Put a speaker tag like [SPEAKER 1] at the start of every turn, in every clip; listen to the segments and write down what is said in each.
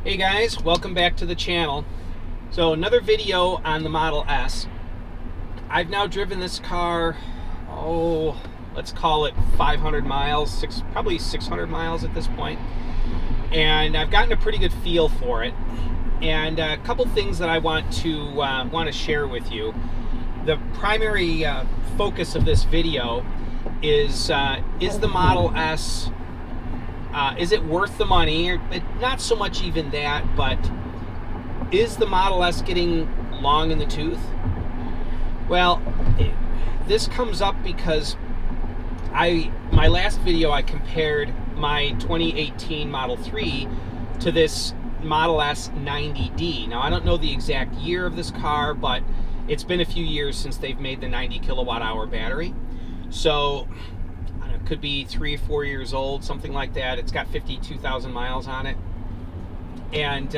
[SPEAKER 1] Hey guys, welcome back to the channel. So another video on the Model S. I've now driven this car, let's call it 500 miles, probably 600 miles at this point. And I've gotten a pretty good feel for it. And a couple things that I want to share with you. The primary focus of this video is the Model S, is it worth the money? Or not so much even that, but is the Model S getting long in the tooth? Well, this comes up because my last video I compared my 2018 Model 3 to this Model S 90D. Now I don't know the exact year of this car, but it's been a few years since they've made the 90 kilowatt hour battery. So it could be 3 or 4 years old, something like that. It's got 52,000 miles on it. And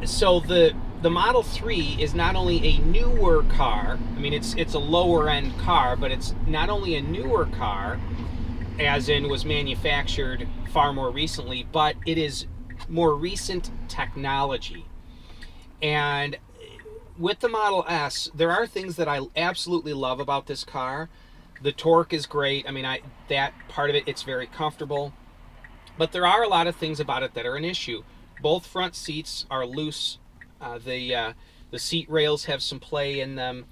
[SPEAKER 1] so the Model 3 is not only a newer car, I mean it's a lower end car, but it's not only a newer car, as in was manufactured far more recently, but it is more recent technology. And with the Model S, there are things that I absolutely love about this car. The torque is great. I mean, that part of it, it's very comfortable. But there are a lot of things about it that are an issue. Both front seats are loose. The seat rails have some play in them.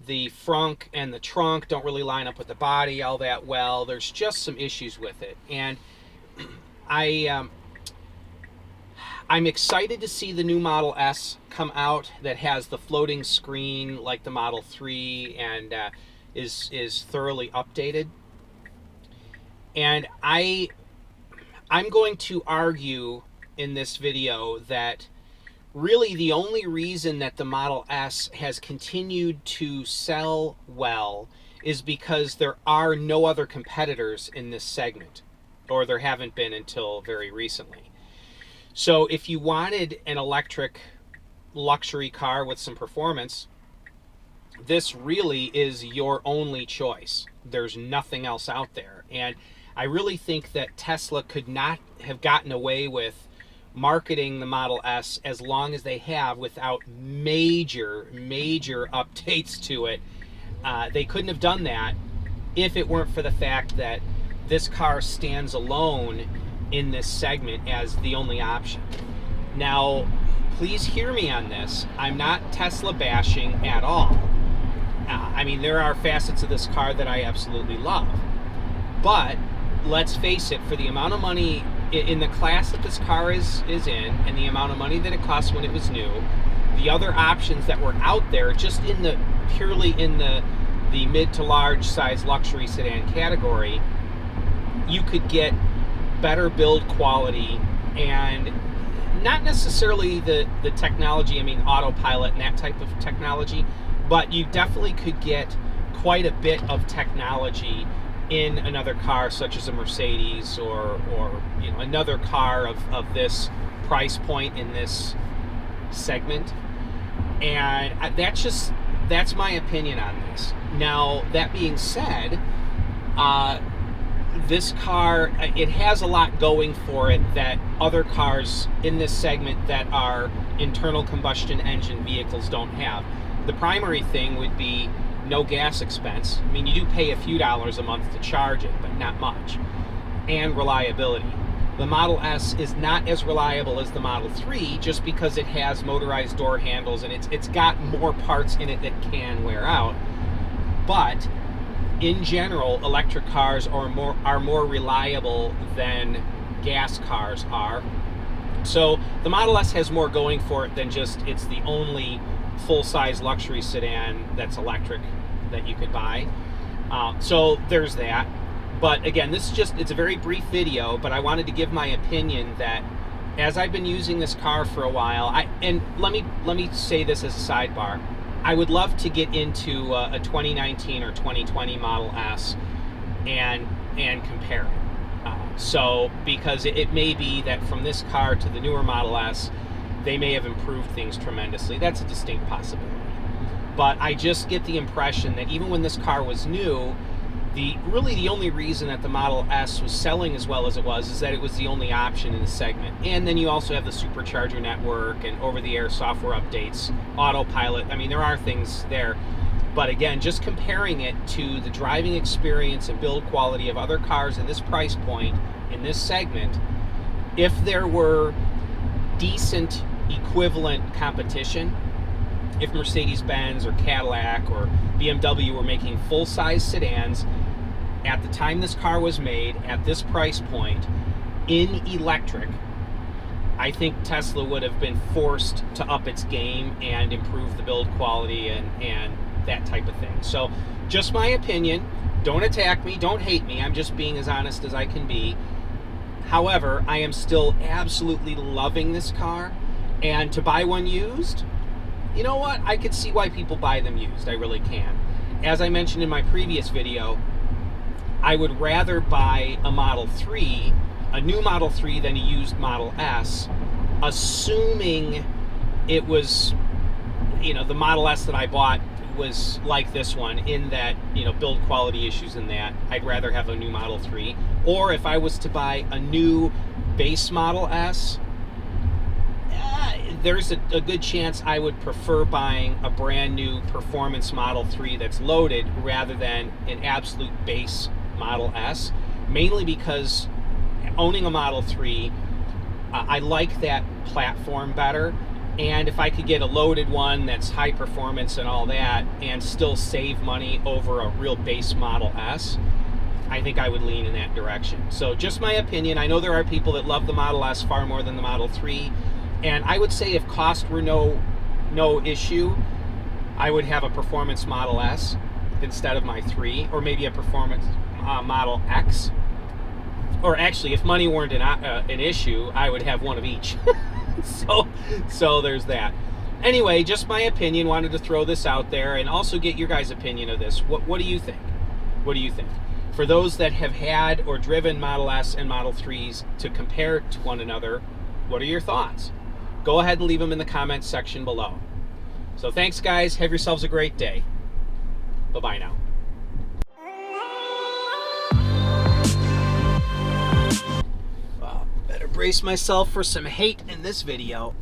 [SPEAKER 1] The frunk and the trunk don't really line up with the body all that well. There's just some issues with it. And I'm excited to see the new Model S come out that has the floating screen like the Model 3 and is thoroughly updated. And I'm going to argue in this video that really the only reason that the Model S has continued to sell well is because there are no other competitors in this segment, or there haven't been until very recently. So if you wanted an electric luxury car with some performance, this really is your only choice. There's nothing else out there. And I really think that Tesla could not have gotten away with marketing the Model S as long as they have without major updates to it. They couldn't have done that if it weren't for the fact that this car stands alone in this segment as the only option. Now, please hear me on this. I'm not Tesla bashing at all. I mean, there are facets of this car that I absolutely love. But let's face it, for the amount of money in the class that this car is in, and the amount of money that it cost when it was new, the other options that were out there, just purely in the mid to large size luxury sedan category, you could get better build quality and not necessarily the technology, I mean autopilot and that type of technology, but you definitely could get quite a bit of technology in another car such as a Mercedes or another car of this price point in this segment. And that's my opinion on this. Now, that being said, this car, it has a lot going for it that other cars in this segment that are internal combustion engine vehicles don't have. The primary thing would be no gas expense. I mean, you do pay a few dollars a month to charge it, but not much. And reliability. The Model S is not as reliable as the Model 3 just because it has motorized door handles and it's got more parts in it that can wear out. But in general, electric cars are more reliable than gas cars are. So the Model S has more going for it than just it's the only full-size luxury sedan that's electric that you could buy. So there's that. But again, it's a very brief video, but I wanted to give my opinion that as I've been using this car for a while, and let me say this as a sidebar, I would love to get into a 2019 or 2020 Model S and compare it. So because it may be that from this car to the newer Model S, they may have improved things tremendously. That's a distinct possibility. But I just get the impression that even when this car was new, Really the only reason that the Model S was selling as well as it was is that it was the only option in the segment. And then you also have the supercharger network and over-the-air software updates, autopilot. I mean, there are things there. But again, just comparing it to the driving experience and build quality of other cars in this price point, in this segment, if there were decent equivalent competition, if Mercedes-Benz or Cadillac or BMW were making full-size sedans at the time this car was made, at this price point, in electric, I think Tesla would have been forced to up its game and improve the build quality and that type of thing. So, just my opinion. Don't attack me, don't hate me. I'm just being as honest as I can be. However, I am still absolutely loving this car, and to buy one used, you know what? I could see why people buy them used. I really can. As I mentioned in my previous video, I would rather buy a Model 3, a new Model 3, than a used Model S, assuming it was, the Model S that I bought was like this one, in that, build quality issues in that. I'd rather have a new Model 3. Or if I was to buy a new base Model S, there's a good chance I would prefer buying a brand new performance Model 3 that's loaded rather than an absolute base Model S, mainly because owning a Model 3, I like that platform better, and if I could get a loaded one that's high performance and all that and still save money over a real base Model S, I think I would lean in that direction. So just my opinion. I know there are people that love the Model S far more than the Model 3, and I would say if cost were no issue, I would have a performance Model S instead of my 3, or maybe a performance Model X. Or actually, if money weren't an issue, I would have one of each. so there's that. Anyway, just my opinion. Wanted to throw this out there and also get your guys' opinion of this. What do you think? What do you think? For those that have had or driven Model S and Model 3s to compare to one another, what are your thoughts? Go ahead and leave them in the comments section below. So thanks, guys. Have yourselves a great day. Bye-bye now. Better brace myself for some hate in this video.